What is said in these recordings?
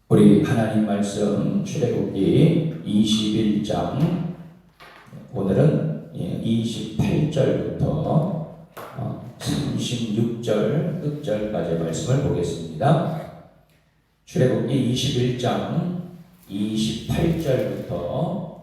우리 하나님 말씀 출애굽기 21장 오늘은 28절부터 36절 끝절까지의 말씀을 보겠습니다. 출애굽기 21장 28절부터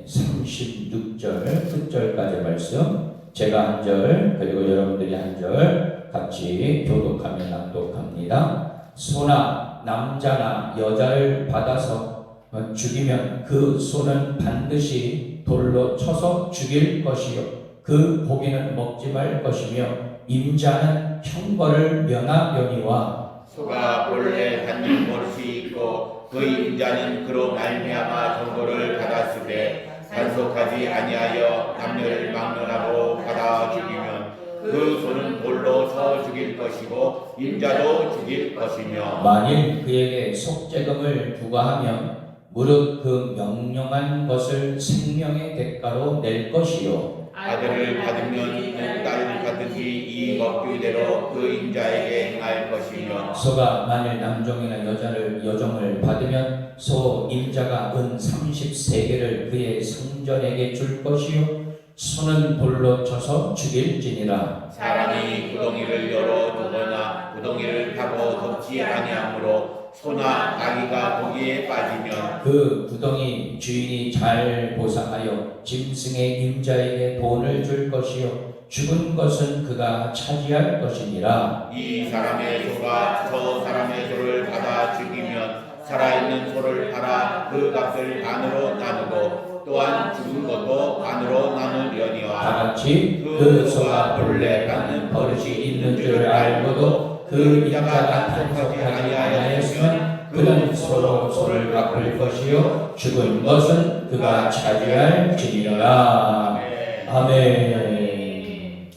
36절 끝절까지의 말씀, 제가 한 절 그리고 여러분들이 한 절 같이 교독하며 낭독합니다. 소나 남자나 여자를 받아서 죽이면 그 소는 반드시 돌로 쳐서 죽일 것이요 그 고기는 먹지 말 것이며 임자는 형벌을 면하려니와 소가 본래 한 버릇이 있고 그 임자는 그로 말미암아 정보를 받았으되 단속하지 아니하여 남녀를 막론하고 받아 죽이면 그 소는 돌로 쳐 죽일 것이고 임자도 죽일 것이며, 만일 그에게 속죄금을 부과하면 무릇 그 명령한 것을 생명의 대가로 낼 것이요 아들을 받으면 딸을 받듯이 이 법규대로 그 임자에게 행할 것이며, 소가 만일 남종이나 여종을 받으면 소 임자가 은 30세겔을 그의 상전에게 줄 것이요 소는 돌로 쳐서 죽일지니라. 사람이 구덩이를 열어 두거나 구덩이를 파고 덮지 아니하므로 소나 나귀가 거기에 빠지면 그 구덩이 주인이 잘 보상하여 짐승의 임자에게 돈을 줄 것이요 죽은 것은 그가 차지할 것이니라. 이 사람의 소가 저 사람의 소를 받아 죽이면 살아있는 소를 팔아 그 값을 반으로 나누고 또한 죽은 것도 반으로 나누려니와, 다같이 그 소가 본래 받는 버릇이 있는 줄 알고도 그 임자가 단속하지 아니하였으면 그는 서로 소를 갚을 것이요 죽은 것은 그가 차지할 지니라. 아멘.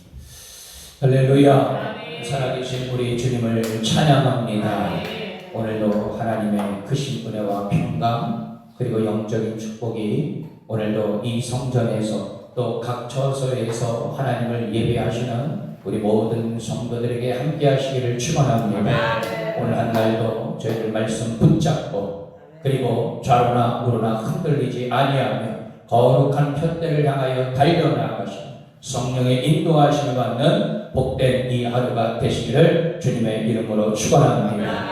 할렐루야. 살아계신 우리 주님을 찬양합니다. 오늘도 하나님의 크신 은혜와 평강 그리고 영적인 축복이 오늘도 이 성전에서 또 각 처소에서 하나님을 예배하시는 우리 모든 성도들에게 함께 하시기를 축원합니다. 오늘 한 날도 저희들 말씀 붙잡고 그리고 좌우나 우로나 흔들리지 아니하며 거룩한 푯대를 향하여 달려나가시는 성령의 인도하심을 받는 복된 이 하루가 되시기를 주님의 이름으로 축원합니다.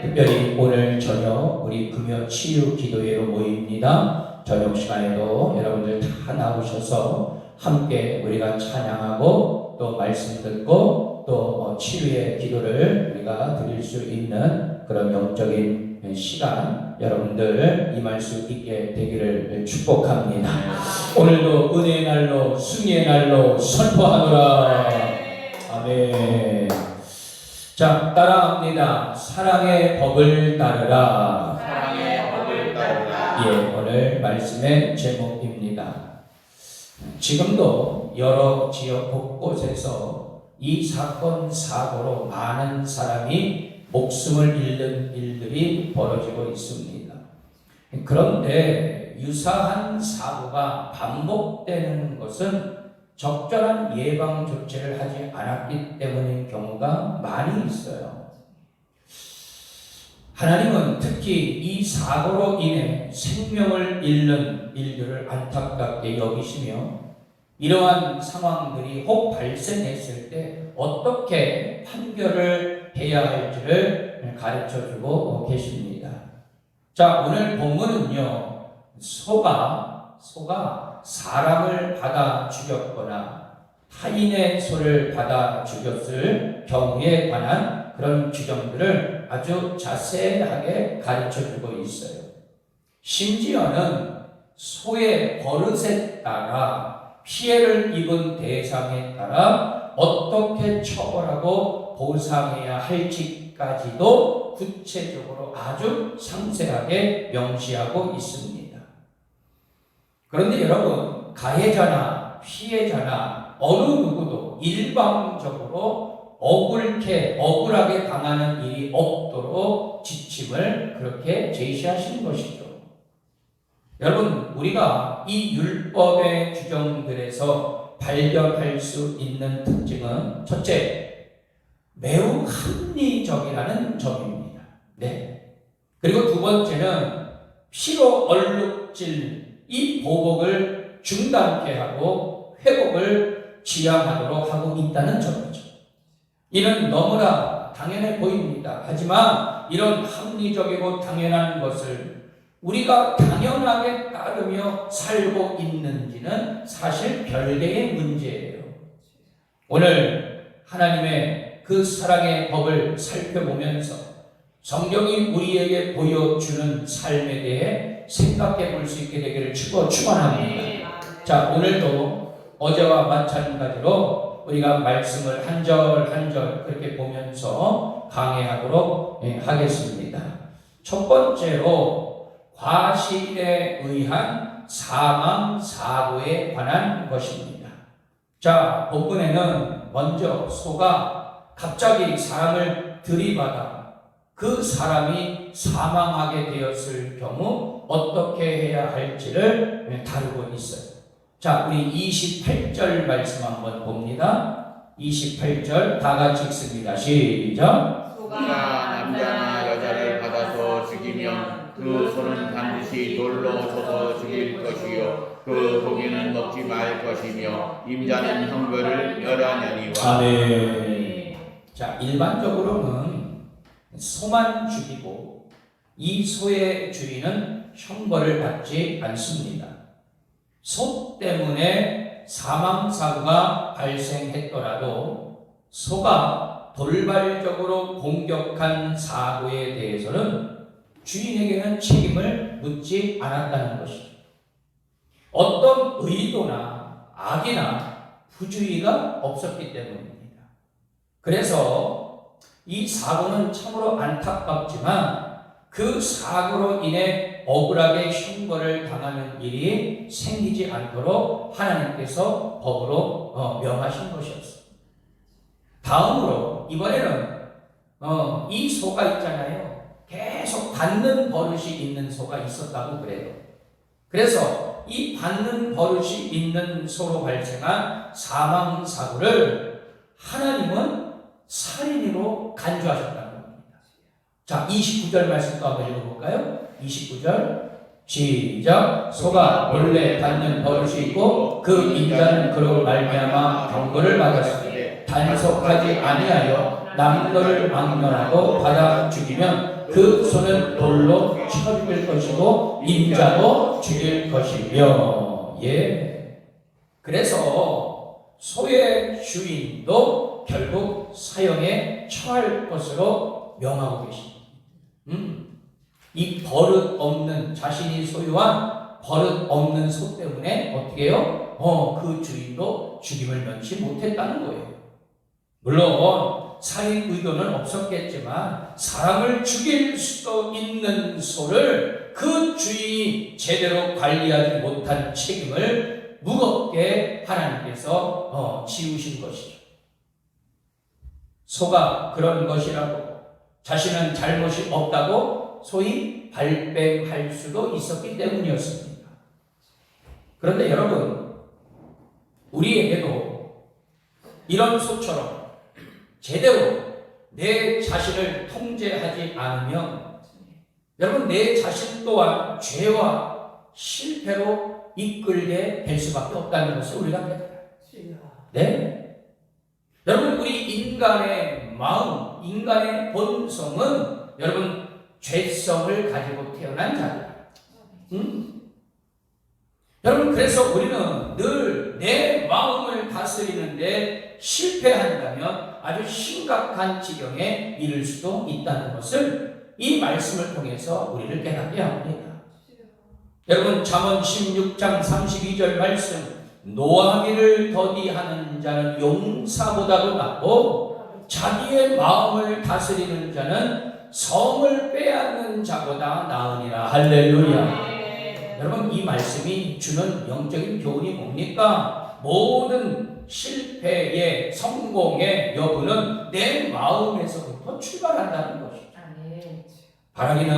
특별히 오늘 저녁 우리 금요 치유 기도회로 모입니다. 저녁 시간에도 여러분들 다 나오셔서 함께 우리가 찬양하고 또 말씀 듣고 또 치유의 기도를 우리가 드릴 수 있는 그런 영적인 시간 여러분들 임할 수 있게 되기를 축복합니다. 오늘도 은혜의 날로 승리의 날로 선포하노라. 아멘. 자, 따라합니다. 사랑의 법을 따르라. 사랑의 법을 따르라. 예, 오늘 말씀의 제목입니다. 지금도 여러 지역 곳곳에서 이 사건 사고로 많은 사람이 목숨을 잃는 일들이 벌어지고 있습니다. 그런데 유사한 사고가 반복되는 것은 적절한 예방 조치를 하지 않았기 때문인 경우가 많이 있어요. 하나님은 특히 이 사고로 인해 생명을 잃는 일들을 안타깝게 여기시며 이러한 상황들이 혹 발생했을 때 어떻게 판결을 해야 할지를 가르쳐주고 계십니다. 자, 오늘 본문은요, 소가 사람을 받아 죽였거나 타인의 소를 받아 죽였을 경우에 관한 그런 규정들을 아주 자세하게 가르쳐주고 있어요. 심지어는 소의 버릇에 따라 피해를 입은 대상에 따라 어떻게 처벌하고 보상해야 할지까지도 구체적으로 아주 상세하게 명시하고 있습니다. 그런데 여러분, 가해자나 피해자나 어느 누구도 일방적으로 억울하게 당하는 일이 없도록 지침을 그렇게 제시하신 것이죠. 여러분, 우리가 이 율법의 규정들에서 발견할 수 있는 특징은 첫째, 매우 합리적이라는 점입니다. 네. 그리고 두 번째는 피로 얼룩질 이 보복을 중단케 하고 회복을 지향하도록 하고 있다는 점이죠. 이는 너무나 당연해 보입니다. 하지만 이런 합리적이고 당연한 것을 우리가 당연하게 따르며 살고 있는지는 사실 별개의 문제예요. 오늘 하나님의 그 사랑의 법을 살펴보면서 성경이 우리에게 보여주는 삶에 대해 생각해 볼 수 있게 되기를 축원합니다. 자, 오늘도 어제와 마찬가지로 우리가 말씀을 한 절 한 절 그렇게 보면서 강해하도록 하겠습니다. 첫 번째로 과실에 의한 사망 사고에 관한 것입니다. 자, 본문에는 먼저 소가 갑자기 사람을 들이받아 그 사람이 사망하게 되었을 경우 어떻게 해야 할지를 다루고 있어요. 자, 우리 28절 말씀 한번 봅니다. 28절 다 같이 읽습니다. 시작. 소가 남자나 여자를 받아서 죽이면 그 소는 반드시 돌로 쳐서 죽일 것이요 그 고기는 먹지 말 것이며 임자는 형벌을 멸하냐니와. 아멘. 자, 일반적으로는 소만 죽이고 이 소의 주인은 형벌을 받지 않습니다. 소 때문에 사망사고가 발생했더라도 소가 돌발적으로 공격한 사고에 대해서는 주인에게는 책임을 묻지 않았다는 것이죠. 어떤 의도나 악이나 부주의가 없었기 때문입니다. 그래서 이 사고는 참으로 안타깝지만 그 사고로 인해 억울하게 형벌을 당하는 일이 생기지 않도록 하나님께서 법으로 명하신 것이었습니다. 다음으로 이번에는 이 소가 있잖아요. 계속 받는 버릇이 있는 소가 있었다고 그래요. 그래서 이 받는 버릇이 있는 소로 발생한 사망사고를 하나님은 살인으로 간주하셨다는 겁니다. 자, 29절 말씀도 한번 읽어볼까요? 29절 시작. 소가 본래 받는 버릇이 있고 그 인자는 그로 말미암아 경고를 받았으니 단속하지 아니하여 남들을 막론하고 받아 죽이면 그 소는 돌로 쳐 죽일 것이고 인자도 죽일 것이며. 예. 그래서 소의 주인도 결국 사형에 처할 것으로 명하고 계십니다. 이 버릇 없는 자신이 소유한 버릇 없는 소 때문에 어떻게 해요? 그 주인도 죽임을 면치 못했다는 거예요. 물론 살인 의도는 없었겠지만 사람을 죽일 수도 있는 소를 그 주인이 제대로 관리하지 못한 책임을 무겁게 하나님께서 지우신 것이죠. 소가 그런 것이라고 자신은 잘못이 없다고 소위 발뺌할 수도 있었기 때문이었습니다. 그런데 여러분, 우리에게도 이런 소처럼 제대로 내 자신을 통제하지 않으면 여러분 내 자신 또한 죄와 실패로 이끌게 될 수밖에 없다는 것을 우리가 깨달아요. 네? 여러분, 우리 인간의 마음, 인간의 본성은 여러분 죄성을 가지고 태어난 자들. 여러분, 그래서 우리는 늘 내 마음을 다스리는데 실패한다면 아주 심각한 지경에 이를 수도 있다는 것을 이 말씀을 통해서 우리를 깨닫게 합니다. 여러분, 잠언 16장 32절 말씀, 노하기를 더디하는 자는 용사보다도 낫고 자기의 마음을 다스리는 자는 성을 빼앗는 자보다 나으니라. 할렐루야. 여러분, 이 말씀이 주는 영적인 교훈이 뭡니까? 모든 실패의 성공의 여부는 내 마음에서부터 출발한다는 것이죠. 바라기는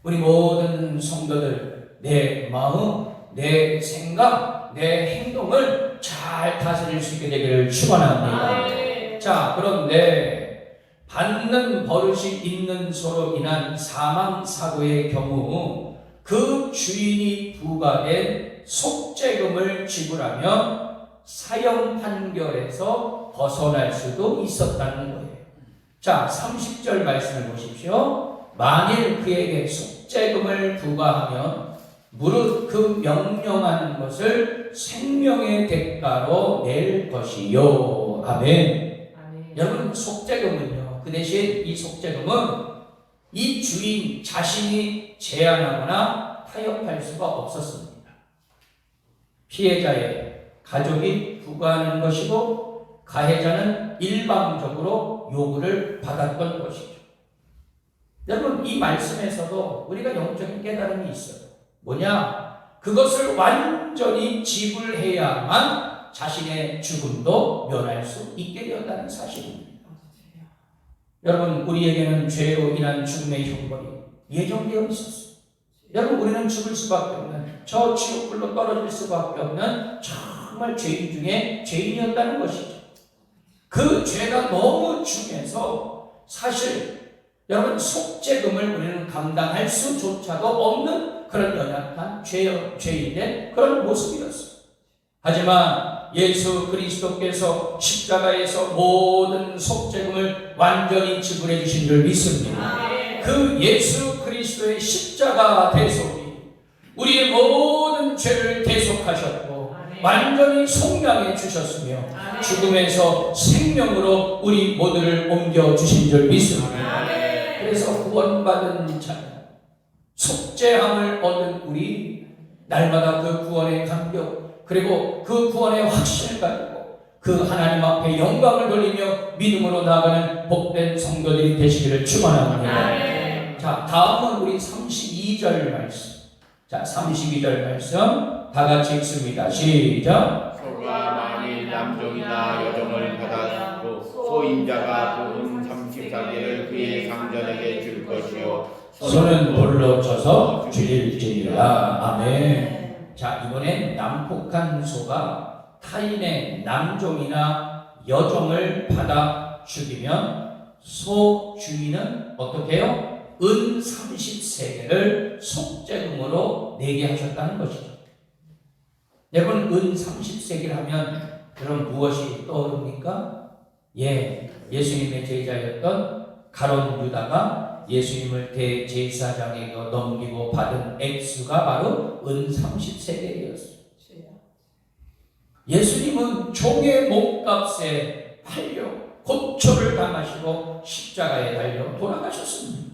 우리 모든 성도들 내 마음, 내 생각, 내 행동을 잘 다스릴 수 있게 되기를 축원합니다. 자, 그런데 받는 버릇이 있는 소로 인한 사망 사고의 경우 그 주인이 부과된 속죄금을 지불하며 사형 판결에서 벗어날 수도 있었다는 거예요. 자, 30절 말씀을 보십시오. 만일 그에게 속죄금을 부과하면 무릇 그 명령한 것을 생명의 대가로 낼 것이요. 아멘. 여러분, 속죄금은요, 그 대신 이 속죄금은 이 주인 자신이 제한하거나 타협할 수가 없었습니다. 피해자의 가족이 부과하는 것이고 가해자는 일방적으로 요구를 받았던 것이죠. 여러분, 이 말씀에서도 우리가 영적인 깨달음이 있어요. 뭐냐? 그것을 완전히 지불해야만 자신의 죽음도 면할 수 있게 되었다는 사실입니다. 여러분, 우리에게는 죄로 인한 죽음의 형벌이 예정되어 있었어요. 여러분, 우리는 죽을 수밖에 없는, 저 지옥불로 떨어질 수밖에 없는 정말 죄인 중에 죄인이었다는 것이죠. 그 죄가 너무 중해서 사실 여러분, 속죄금을 우리는 감당할 수조차도 없는 그런 연약한 죄인의 그런 모습이었어요. 하지만 예수 그리스도께서 십자가에서 모든 속죄금을 완전히 지불해 주신 줄 믿습니다. 그 예수 그리스도의 십자가 대속이 우리의 모든 죄를 대속하셨고 완전히 속량해 주셨으며 죽음에서 생명으로 우리 모두를 옮겨 주신 줄 믿습니다. 그래서 구원받은 자는 속죄함을 얻은 우리 날마다 그 구원의 감격 그리고 그 구원의 확신을 가지고 그 하나님 앞에 영광을 돌리며 믿음으로 나아가는 복된 성도들이 되시기를 축원합니다. 자, 다음은 우리 32절 말씀. 자, 32절 말씀 다 같이 읽습니다. 시작. 소가 만일 남종이나 여종을 받았고 소임자가 돈 34개를 그의 상전에게 줄 것이요 소는 돌로 쳐서 죽일지니라. 아멘. 자, 이번엔 남폭한 소가 타인의 남종이나 여종을 받아 죽이면 소 주인은 어떻게 해요? 은 30세겔을 속죄금으로 내게 하셨다는 것이죠. 여러분, 은 30세겔 하면 여러분 무엇이 떠오릅니까? 예수님의 제자였던 가룟 유다가 예수님을 대제사장에게 넘기고 받은 액수가 바로 은 30세겔이었어요. 예수님은 종의 몸값에 팔려 고초를 당하시고 십자가에 달려 돌아가셨습니다.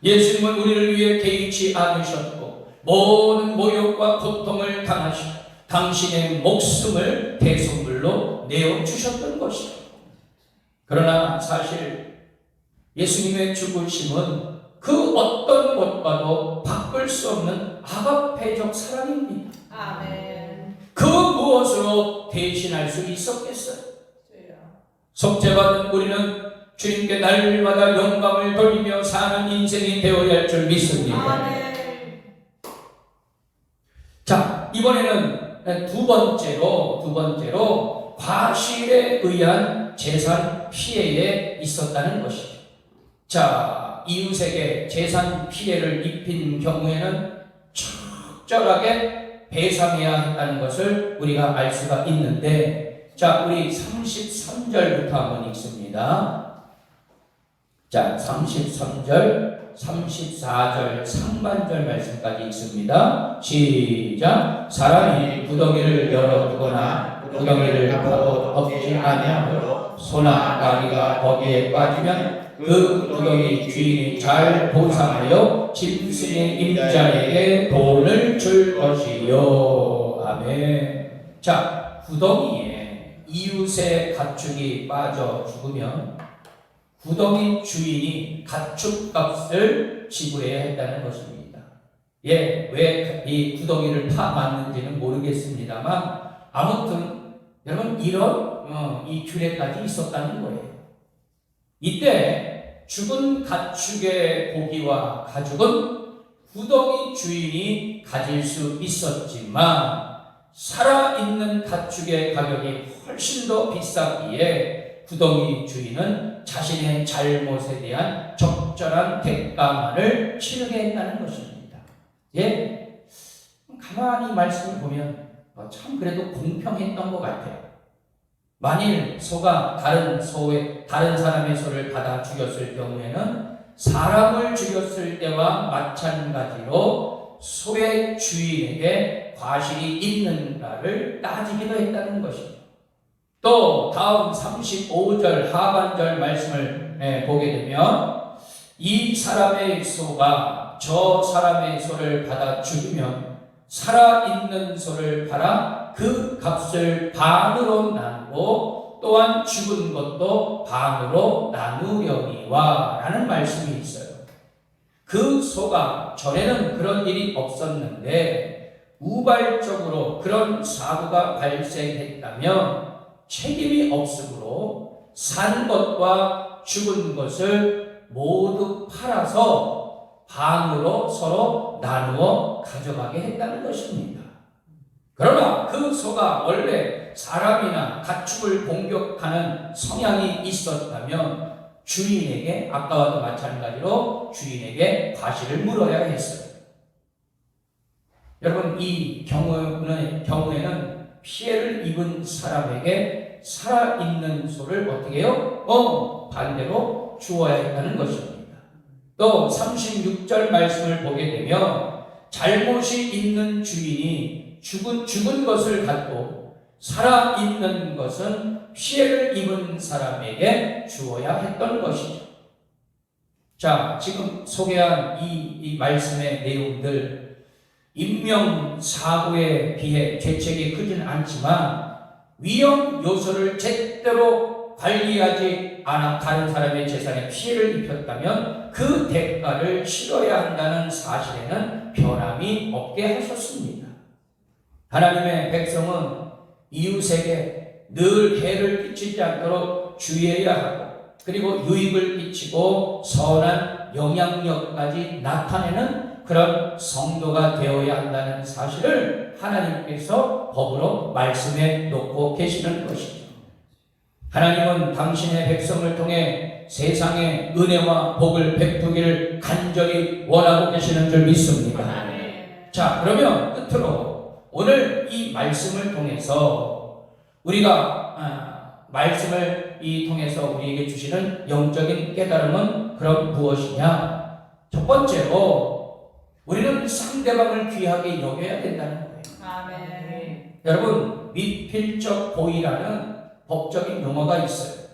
예수님은 우리를 위해 개의치 않으셨고 모든 모욕과 고통을 당하시고 당신의 목숨을 대속물로 내어주셨던 것이죠. 그러나 사실 예수님의 죽으심은 그 어떤 것과도 바꿀 수 없는 아가페적 사랑입니다. 아멘. 그 무엇으로 대신할 수 있었겠어요? 속죄받은 우리는 주님께 날마다 영광을 돌리며 사는 인생이 되어야 할 줄 믿습니다. 아멘. 자, 이번에는 두 번째로 과실에 의한 재산 피해에 있었다는 것이죠. 자, 이웃에게 재산 피해를 입힌 경우에는 적절하게 배상해야 했다는 것을 우리가 알 수가 있는데, 자, 우리 33절부터 한번 읽습니다. 자, 33절, 34절 상반절 말씀까지 읽습니다. 시작. 사람이 구덩이를 열어두거나 구덩이를 파고 덮지 아니하므로 소나 나귀가 거기에 빠지면 그 구덩이 주인이 잘 보상하여 짐승의 임자에게 돈을 줄 것이요. 아멘. 자, 구덩이에 이웃의 가축이 빠져 죽으면 구덩이 주인이 가축값을 지불해야 했다는 것입니다. 왜 이 구덩이를 파봤는지는 모르겠습니다만 아무튼 여러분 이런 이 규례까지 있었다는 거예요. 이때 죽은 가축의 고기와 가죽은 구덩이 주인이 가질 수 있었지만 살아있는 가축의 가격이 훨씬 더 비쌌기에 구덩이 주인은 자신의 잘못에 대한 적절한 대가만을 치르게 했다는 것입니다. 예, 가만히 말씀을 보면 참 그래도 공평했던 것 같아요. 만일 소가 다른 사람의 소를 받아 죽였을 경우에는 사람을 죽였을 때와 마찬가지로 소의 주인에게 과실이 있는가를 따지기도 했다는 것입니다. 또 다음 35절 하반절 말씀을 보게 되면 이 사람의 소가 저 사람의 소를 받아 죽이면 살아있는 소를 팔아 그 값을 반으로 나누고 또한 죽은 것도 반으로 나누려니와 라는 말씀이 있어요. 그 소가 전에는 그런 일이 없었는데 우발적으로 그런 사고가 발생했다면 책임이 없으므로 산 것과 죽은 것을 모두 팔아서 반으로 서로 나누어 가져가게 했다는 것입니다. 그러나 그 소가 원래 사람이나 가축을 공격하는 성향이 있었다면 주인에게 아까와도 마찬가지로 주인에게 과실을 물어야 했어요. 여러분 이 경우에는 피해를 입은 사람에게 살아있는 소를 어떻게 해요? 반대로 주어야 했다는 것입니다. 또 36절 말씀을 보게 되면 잘못이 있는 주인이 죽은 것을 갖고 살아있는 것은 피해를 입은 사람에게 주어야 했던 것이죠. 자, 지금 소개한 이 말씀의 내용들 인명사고에 비해 죄책이 크지는 않지만 위험 요소를 제대로 관리하지 않아 다른 사람의 재산에 피해를 입혔다면 그 대가를 치러야 한다는 사실에는 변함이 없게 하셨습니다. 하나님의 백성은 이웃에게 늘 해를 끼치지 않도록 주의해야 하고 그리고 유익을 끼치고 선한 영향력까지 나타내는 그런 성도가 되어야 한다는 사실을 하나님께서 법으로 말씀해 놓고 계시는 것이죠. 하나님은 당신의 백성을 통해 세상에 은혜와 복을 베푸기를 간절히 원하고 계시는 줄 믿습니다. 자, 그러면 끝으로 오늘 이 말씀을 통해서 우리가 말씀을 통해서 우리에게 주시는 영적인 깨달음은 그럼 무엇이냐? 첫 번째로 우리는 상대방을 귀하게 여겨야 된다는 거예요. 아멘. 여러분 미필적 보이라는 법적인 용어가 있어요.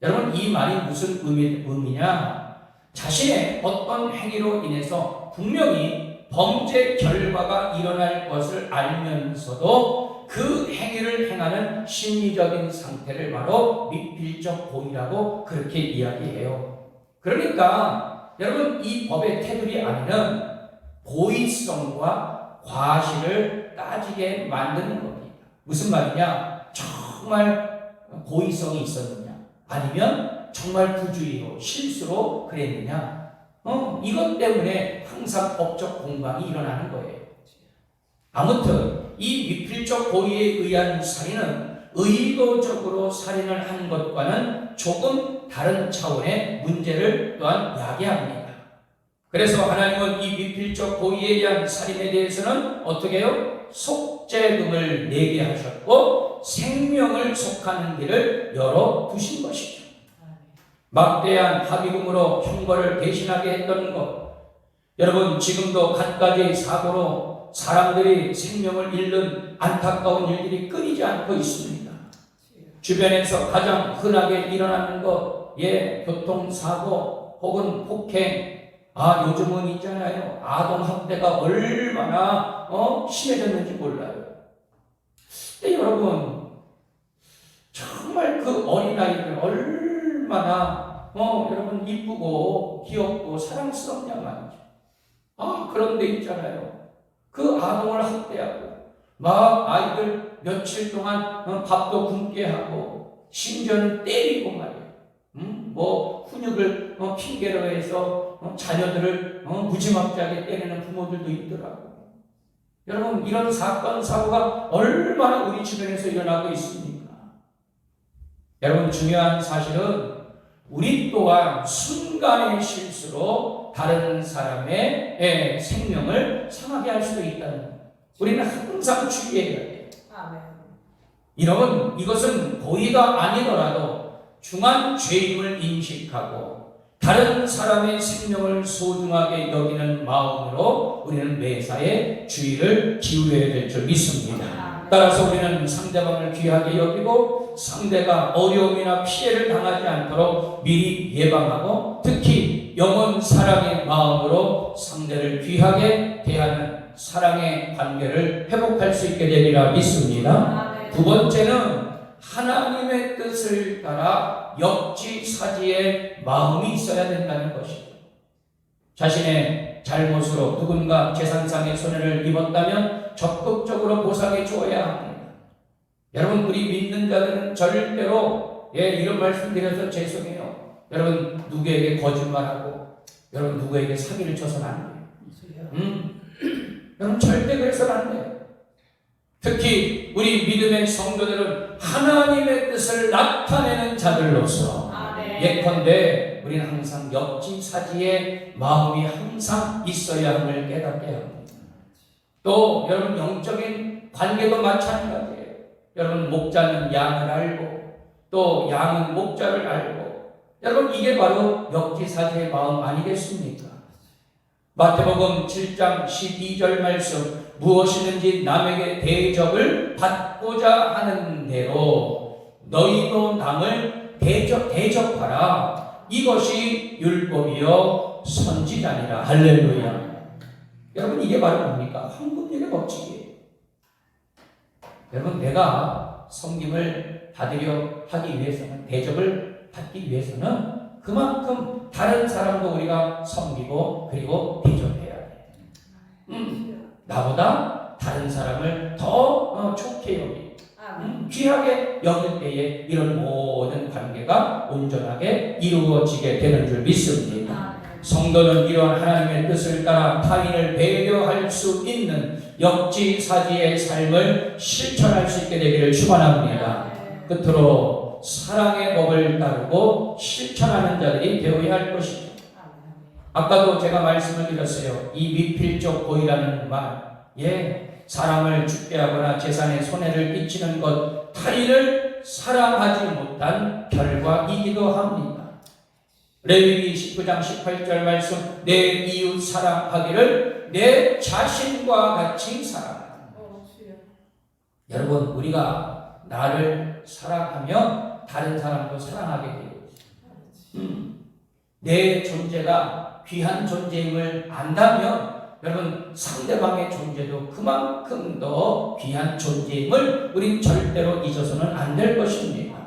여러분 이 말이 무슨 의미냐? 자신의 어떤 행위로 인해서 분명히 범죄 결과가 일어날 것을 알면서도 그 행위를 행하는 심리적인 상태를 바로 미필적 보이라고 그렇게 이야기해요. 그러니까 여러분 이 법의 테두리 안에는 고의성과 과실을 따지게 만드는 겁니다. 무슨 말이냐? 정말 고의성이 있었느냐? 아니면 정말 부주의로 실수로 그랬느냐? 이것 때문에 항상 법적 공방이 일어나는 거예요. 아무튼 이 미필적 고의에 의한 살인은 의도적으로 살인을 한 것과는 조금 다른 차원의 문제를 또한 야기합니다. 그래서 하나님은 이 미필적 고의에 의한 살인에 대해서는 어떻게 해요? 속죄금을 내게 하셨고 생명을 속하는 길을 열어두신 것이죠. 막대한 합의금으로 형벌을 대신하게 했던 것. 여러분 지금도 갖가지 사고로 사람들이 생명을 잃는 안타까운 일들이 끊이지 않고 있습니다. 주변에서 가장 흔하게 일어나는 것, 교통사고 혹은 폭행. 요즘은 있잖아요. 아동학대가 얼마나 심해졌는지 몰라요. 근데 여러분 정말 그 어린아이들 얼마나 여러분 이쁘고 귀엽고 사랑스럽냐 말이죠. 그런데 있잖아요. 그 아동을 학대하고 막 아이들 며칠 동안 밥도 굶게 하고 심지어는 때리고 말이에요. 훈육을 핑계로 해서 자녀들을 무지막지하게 때리는 부모들도 있더라고요. 여러분 이런 사건 사고가 얼마나 우리 주변에서 일어나고 있습니까? 여러분, 중요한 사실은 우리 또한 순간의 실수로 다른 사람의 생명을 상하게 할 수도 있다는 거예요. 우리는 항상 주의해야 돼요. 이것은 고의가 아니더라도 중한 죄임을 인식하고 다른 사람의 생명을 소중하게 여기는 마음으로 우리는 매사에 주의를 기울여야 될 줄 믿습니다. 따라서 우리는 상대방을 귀하게 여기고 상대가 어려움이나 피해를 당하지 않도록 미리 예방하고 특히 영원 사랑의 마음으로 상대를 귀하게 대하는 사랑의 관계를 회복할 수 있게 되리라 믿습니다. 두 번째는 하나님의 뜻을 따라 역지사지의 마음이 있어야 된다는 것이죠. 자신의 잘못으로 누군가 재산상의 손해를 입었다면 적극적으로 보상해 주어야 합니다. 여러분, 우리 믿는 자들은 절대로 이런 말씀 드려서 죄송해요. 여러분, 누구에게 거짓말하고 여러분 누구에게 사기를 쳐서는 안 돼요. 여러분, 절대 그래서는 안 돼요. 특히 우리 믿음의 성도들은 하나님의 뜻을 나타내는 자들로서 예컨대 우리는 항상 역지사지의 마음이 항상 있어야 함을 깨닫게 합니다. 또 여러분, 영적인 관계도 마찬가지예요. 여러분, 목자는 양을 알고 또 양은 목자를 알고, 여러분, 이게 바로 역지사지의 마음 아니겠습니까? 마태복음 7장 12절 말씀, 무엇이든지 남에게 대접을 받고자 하는 대로 너희도 남을 대접하라. 이것이 율법이요 선지자니라. 할렐루야. 여러분, 이게 바로 뭡니까? 황금률의 법칙이에요. 여러분, 내가 섬김을 받으려 하기 위해서는, 대접을 받기 위해서는 그만큼 다른 사람도 우리가 섬기고 그리고 대접해야 돼. 나보다 다른 사람을 더 좋게 여기 귀하게 여길 때에 이런 모든 관계가 온전하게 이루어지게 되는 줄 믿습니다. 성도는 이러한 하나님의 뜻을 따라 타인을 배려할 수 있는 역지사지의 삶을 실천할 수 있게 되기를 축원합니다. 끝으로 사랑의 법을 따르고 실천하는 자들이 되어야 할 것이죠. 아까도 제가 말씀을 드렸어요. 이 미필적 고의라는 말, 사람을 죽게 하거나 재산에 손해를 끼치는 것, 타인을 사랑하지 못한 결과이기도 합니다. 레위기 19장 18절 말씀, 내 이웃 사랑하기를 내 자신과 같이 사랑하라. 여러분, 우리가 나를 사랑하면 다른 사람도 사랑하게 되어 있습니다. 내 존재가 귀한 존재임을 안다면 여러분, 상대방의 존재도 그만큼 더 귀한 존재임을 우린 절대로 잊어서는 안 될 것입니다.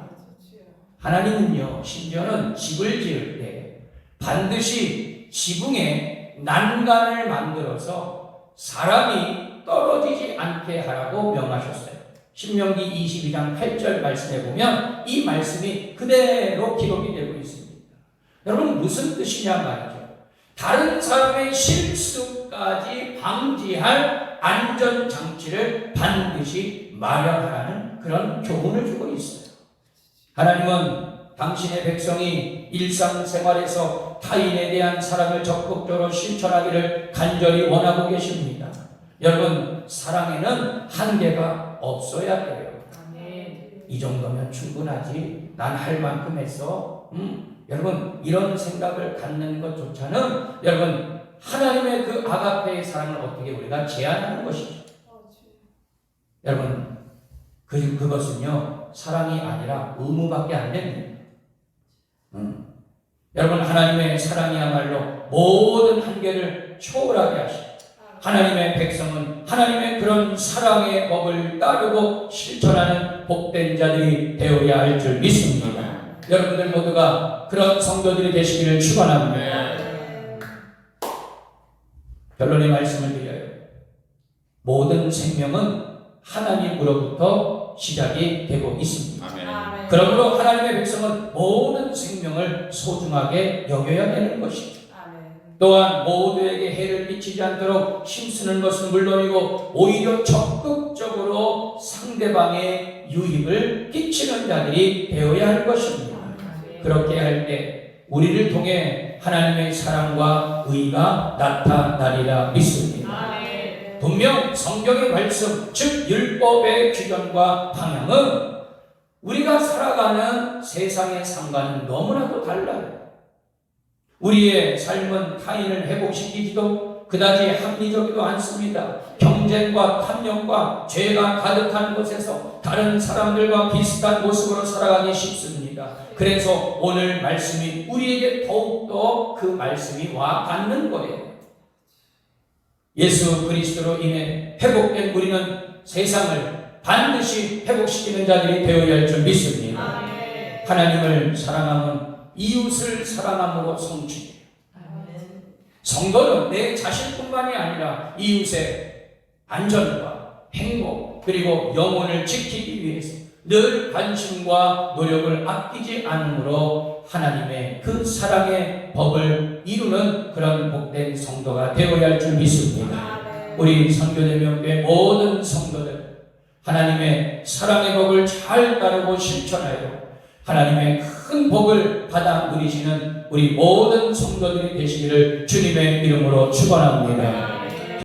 하나님은요, 심지어는 집을 지을 때 반드시 지붕에 난간을 만들어서 사람이 떨어지지 않게 하라고 명하셨어요. 신명기 22장 8절 말씀에 보면 이 말씀이 그대로 기록이 되고 있습니다. 여러분, 무슨 뜻이냐 말이죠. 다른 사람의 실수까지 방지할 안전장치를 반드시 마련하라는 그런 교훈을 주고 있어요. 하나님은 당신의 백성이 일상생활에서 타인에 대한 사랑을 적극적으로 실천하기를 간절히 원하고 계십니다. 여러분, 사랑에는 한계가 없어야 돼요. 이 정도면 충분하지. 난 할 만큼 했어. 여러분, 이런 생각을 갖는 것조차는 여러분, 하나님의 그 아가페의 사랑을 어떻게 우리가 제한하는 것이죠. 여러분, 그것은요, 사랑이 아니라 의무밖에 안 됩니다. 여러분, 하나님의 사랑이야말로 모든 한계를 초월하게 하시고 하나님의 백성은 하나님의 그런 사랑의 법을 따르고 실천하는 복된 자들이 되어야 할 줄 믿습니다. 여러분들 모두가 그런 성도들이 되시기를 축원합니다. 결론의 말씀을 드려요. 모든 생명은 하나님으로부터 시작이 되고 있습니다. 그러므로 하나님의 백성은 모든 생명을 소중하게 여겨야 되는 것입니다. 또한 모두에게 해를 끼치지 않도록 힘쓰는 것은 물론이고 오히려 적극적으로 상대방의 유익을 끼치는 자들이 되어야 할 것입니다. 그렇게 할 때 우리를 통해 하나님의 사랑과 의가 나타나리라 믿습니다. 분명 성경의 말씀, 즉 율법의 규정과 방향은 우리가 살아가는 세상의 상과는 너무나도 달라요. 우리의 삶은 타인을 회복시키지도 그다지 합리적이도 않습니다. 경쟁과 탐욕과 죄가 가득한 곳에서 다른 사람들과 비슷한 모습으로 살아가기 쉽습니다. 그래서 오늘 말씀이 우리에게 더욱더 그 말씀이 와 닿는 거예요. 예수 그리스도로 인해 회복된 우리는 세상을 반드시 회복시키는 자들이 되어야 할 줄 믿습니다. 하나님을 사랑하면 이웃을 사랑함으로 성취돼요. 성도는 내 자신뿐만이 아니라 이웃의 안전과 행복 그리고 영혼을 지키기 위해서 늘 관심과 노력을 아끼지 않으므로 하나님의 그 사랑의 법을 이루는 그런 복된 성도가 되어야 할 줄 믿습니다. 우리 선교대명교회 모든 성도들 하나님의 사랑의 법을 잘 따르고 실천하여 하나님의 큰 복을 받아 누리시는 우리 모든 성도들이 되시기를 주님의 이름으로 축원합니다.